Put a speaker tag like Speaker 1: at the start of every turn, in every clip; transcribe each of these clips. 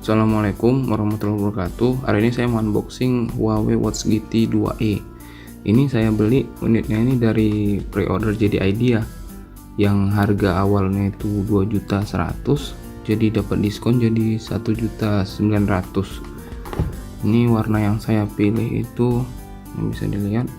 Speaker 1: Assalamualaikum warahmatullahi wabarakatuh. Hari ini saya mau unboxing Huawei Watch GT 2e. Ini saya beli unitnya ini dari pre-order JDID ya, yang harga awalnya itu 2.100.000, jadi dapat diskon jadi 1.900.000. Ini warna yang saya pilih itu yang bisa dilihat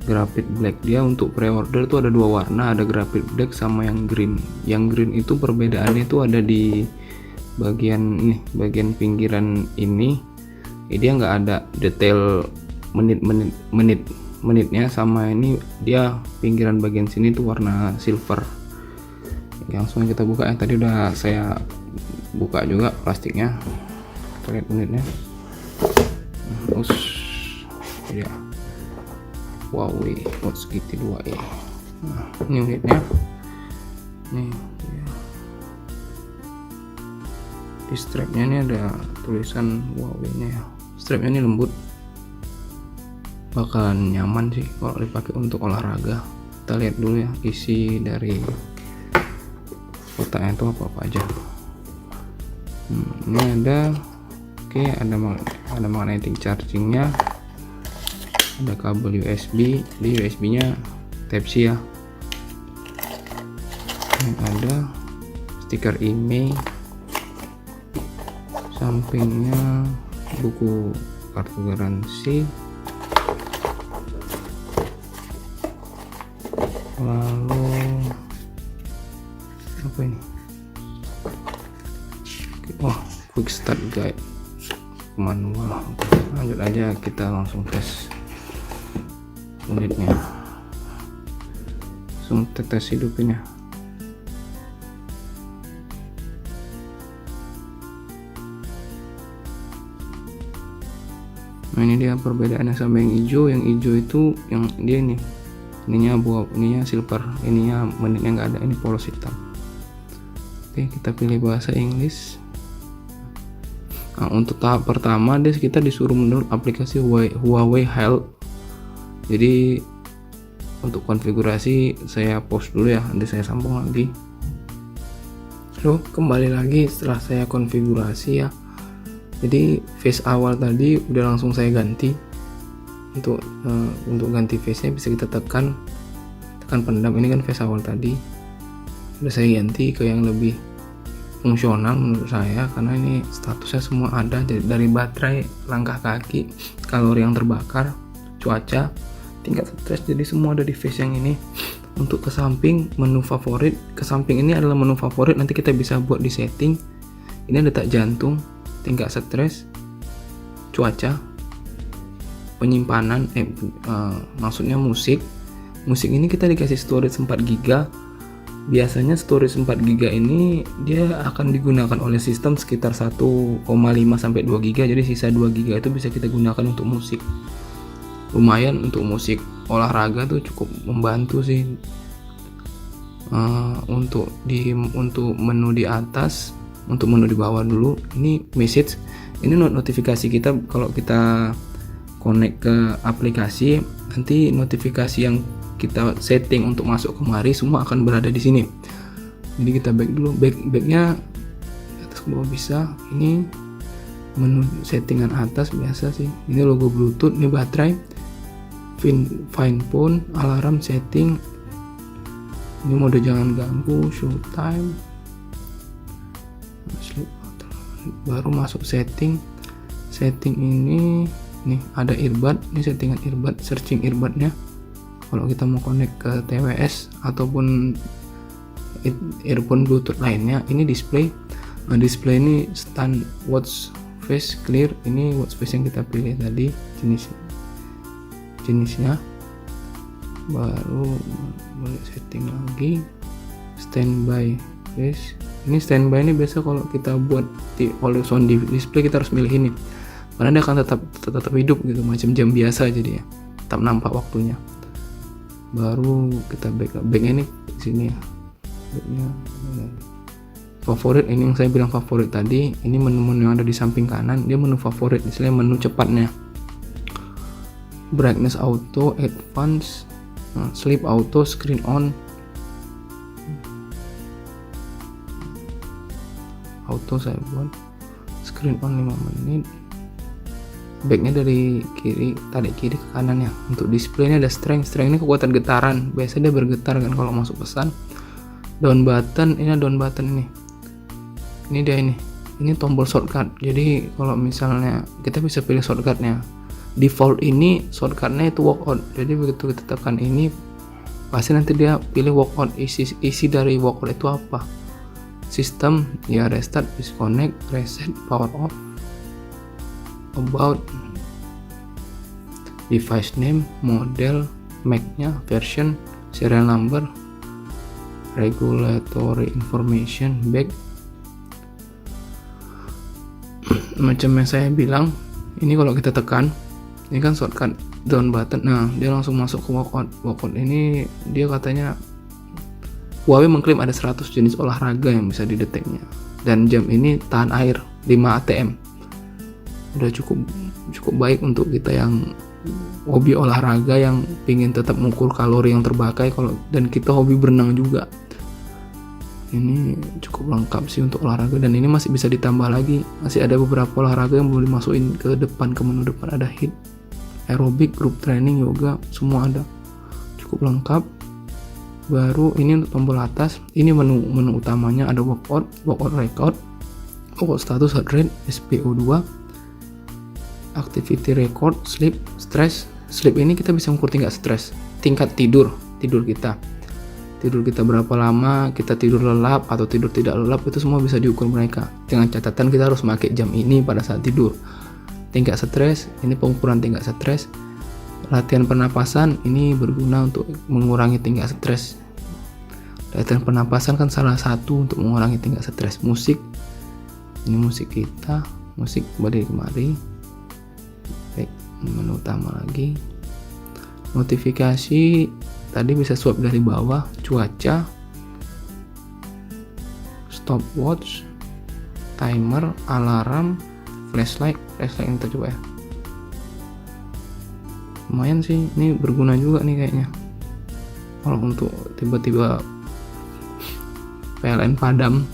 Speaker 1: graphite black. Dia untuk pre-order itu ada dua warna, ada graphite black sama yang green. Yang green itu perbedaannya itu ada di bagian ini, bagian pinggiran ini dia nggak ada detail menitnya, sama ini dia pinggiran bagian sini tuh warna silver. Langsung kita buka ya, tadi udah saya buka juga plastiknya. Kita lihat unitnya. Terus ya Huawei Watch GT 2e. Nah, ini unitnya nih ya. Di strapnya ini ada tulisan Huawei nya ya. Strapnya ini lembut, bakalan nyaman sih kalau dipakai untuk olahraga. Kita lihat dulu ya isi dari kotaknya itu apa aja. Ini ada ada magnetic chargingnya, ada kabel USB, di USB nya Type C ya. Ini ada stiker email, sampingnya buku kartu garansi, lalu apa ini, wah, quick start guide manual. Lanjut aja, kita langsung tes unitnya, langsung tes hidupinnya. Nah, ini dia perbedaannya sama yang hijau. Yang hijau itu yang dia ininya ininya silver, ininya menitnya nggak ada, ini polos hitam. Oke, kita pilih bahasa Inggris. Nah, untuk tahap pertama kita disuruh mendownload aplikasi Huawei Health. Jadi untuk konfigurasi saya pause dulu ya, nanti saya sambung lagi. Lalu kembali lagi setelah saya konfigurasi ya. Jadi face awal tadi udah langsung saya ganti. Untuk ganti face nya bisa kita tekan pendam. Ini kan face awal tadi udah saya ganti ke yang lebih fungsional menurut saya, karena ini statusnya semua ada, dari baterai, langkah kaki, kalori yang terbakar, cuaca, tingkat stres, jadi semua ada di face yang ini. Untuk ke samping, menu favorit, ke samping ini adalah menu favorit, nanti kita bisa buat di setting. Ini ada detak jantung, tingkat stres, cuaca, penyimpanan, maksudnya musik ini kita dikasih storage 4 GB. Biasanya storage 4 GB ini dia akan digunakan oleh sistem sekitar 1,5 sampai 2 GB, jadi sisa 2 GB itu bisa kita gunakan untuk musik. Lumayan untuk musik olahraga tuh cukup membantu sih. Untuk menu di atas, untuk menu di bawah dulu, ini message, ini notifikasi kita. Kalau kita connect ke aplikasi, nanti notifikasi yang kita setting untuk masuk kemari semua akan berada di sini. Jadi kita back dulu, backnya atas ke bawah bisa. Ini menu settingan atas biasa sih, ini logo Bluetooth, ini baterai, find phone, alarm, setting, ini mode jangan ganggu, show time, baru masuk setting ini nih ada earbud, ini settingan earbud, searching earbudnya. Kalau kita mau connect ke TWS ataupun earphone Bluetooth lainnya, ini display. Display ini stand watch face clear, ini watch face yang kita pilih tadi, jenisnya. Baru boleh setting lagi standby face. Ini standby ini biasa kalau kita buat di always on display kita harus milih ini, karena dia akan tetap hidup gitu, macam jam biasa, jadi ya tetap nampak waktunya. Baru kita backnya ini di sini ya, backnya favorit, ini yang saya bilang favorit tadi. Ini menu-menu yang ada di samping kanan, dia menu favorit, istilahnya menu cepatnya. Brightness auto, advance, sleep auto, screen on, auto saya buat screen on 5 menit. Backnya dari kiri, tarik kiri ke kanan ya. Untuk displaynya ada strength ini kekuatan getaran, biasanya dia bergetar kan kalau masuk pesan. Down button, ini down button ini dia ini tombol shortcut. Jadi kalau misalnya kita bisa pilih shortcutnya, default ini shortcutnya itu walkout. Jadi begitu kita tekan ini pasti nanti dia pilih walkout. Isi dari walkout itu apa? Sistem ya, restart, disconnect, reset, power off, about, device name, model, Mac-nya, version, serial number, regulatory information, back. Macam yang saya bilang, ini kalau kita tekan, ini kan shortcut down button, nah dia langsung masuk ke walkout. Ini dia katanya Huawei mengklaim ada 100 jenis olahraga yang bisa dideteknya, dan jam ini tahan air 5 ATM. Udah cukup baik untuk kita yang hobi olahraga, yang pingin tetap mengukur kalori yang terbakar dan kita hobi berenang juga. Ini cukup lengkap sih untuk olahraga, dan ini masih bisa ditambah lagi. Masih ada beberapa olahraga yang boleh dimasukin ke depan, ke menu depan. Ada HIIT, aerobik, group training, yoga, semua ada. Cukup lengkap. Baru ini untuk tombol atas, ini menu utamanya ada workout record, workout status, heart rate, SpO2, activity record, sleep, stress. Sleep ini kita bisa mengukur tingkat tidur kita berapa lama kita tidur lelap atau tidur tidak lelap, itu semua bisa diukur mereka. Dengan catatan kita harus pakai jam ini pada saat tidur. Tingkat stres, ini pengukuran tingkat stres. Latihan pernapasan ini berguna untuk mengurangi tingkat stres. Latihan pernapasan kan salah satu untuk mengurangi tingkat stres. Musik, ini musik kita, musik kembali kemari. Baik, menu utama lagi. Notifikasi tadi bisa swipe dari bawah. Cuaca, stopwatch, timer, alarm, flashlight yang kita coba ya. Lumayan sih, ini berguna juga nih kayaknya. Kalau untuk tiba-tiba PLN padam,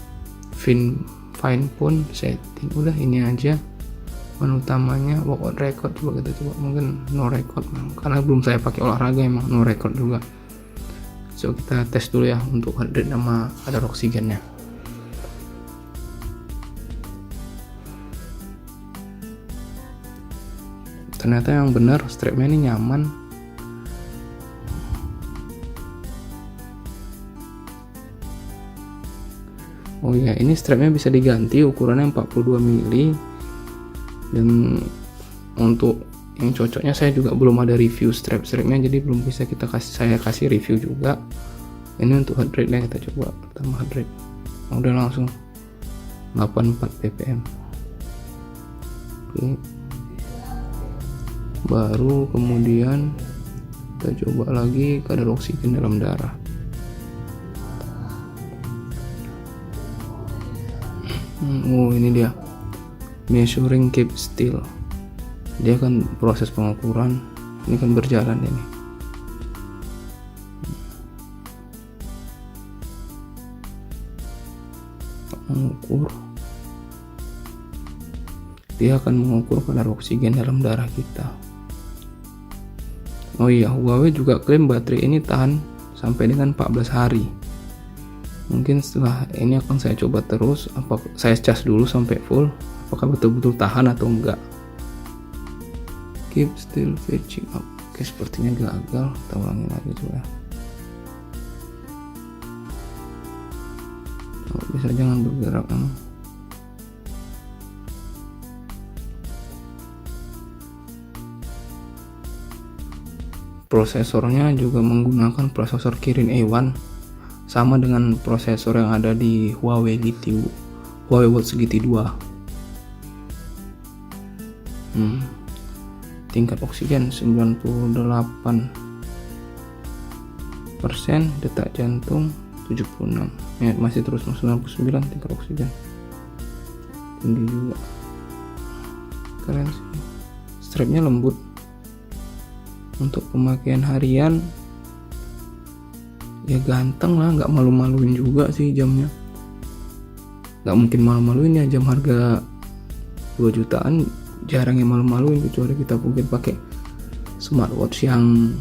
Speaker 1: fine pun setting, udah ini aja. Menu utamanya workout record, coba kita coba, mungkin no record karena belum saya pakai olahraga, emang no record juga. So kita tes dulu ya untuk heart rate sama kadar oksigennya. Ternyata yang benar strapnya ini nyaman. Oh iya, ini strapnya bisa diganti, ukurannya 42 mili. Dan untuk yang cocoknya saya juga belum ada review strapnya, jadi belum bisa saya kasih review juga. Ini untuk heart rate nya kita coba tambah heart rate. Udah langsung 84 ppm. Oke. Baru kemudian kita coba lagi kadar oksigen dalam darah. Oh ini dia, measuring keep still. Dia kan proses pengukuran, ini kan berjalan ini. Mengukur, dia akan mengukur kadar oksigen dalam darah kita. Oh iya, Huawei juga klaim baterai ini tahan sampai dengan 14 hari. Mungkin setelah ini akan saya coba terus, saya cas dulu sampai full, apakah betul-betul tahan atau enggak. Keep still fetching up. Oke, sepertinya gagal. Kita ulangi lagi coba. Oh, bisa jangan bergerak. Prosesornya juga menggunakan prosesor Kirin A1, sama dengan prosesor yang ada di Huawei Watch GT 2. Tingkat oksigen 98%, detak jantung 76, ya, masih terus 99 tingkat oksigen, tinggi juga, keren sih. Strapnya lembut. Untuk pemakaian harian ya ganteng lah, nggak malu-maluin juga sih jamnya. Nggak mungkin malu-maluin ya, jam harga 10 jutaan jarang yang malu-maluin, kecuali kita mungkin pakai smartwatch yang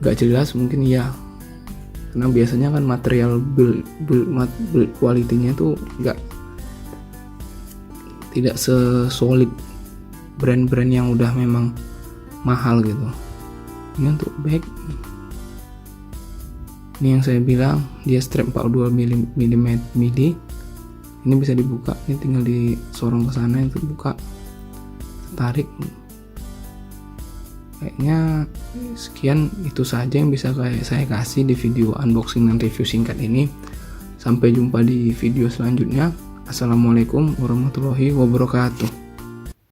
Speaker 1: gak jelas mungkin ya, karena biasanya kan material build quality-nya tuh tidak sesolid brand-brand yang udah memang mahal gitu. Ini untuk bag, ini yang saya bilang dia strap 42 mm midi. Ini bisa dibuka, ini tinggal disorong ke sana untuk buka, tarik. Kayaknya sekian itu saja yang bisa saya kasih di video unboxing dan review singkat ini. Sampai jumpa di video selanjutnya. Assalamualaikum warahmatullahi wabarakatuh.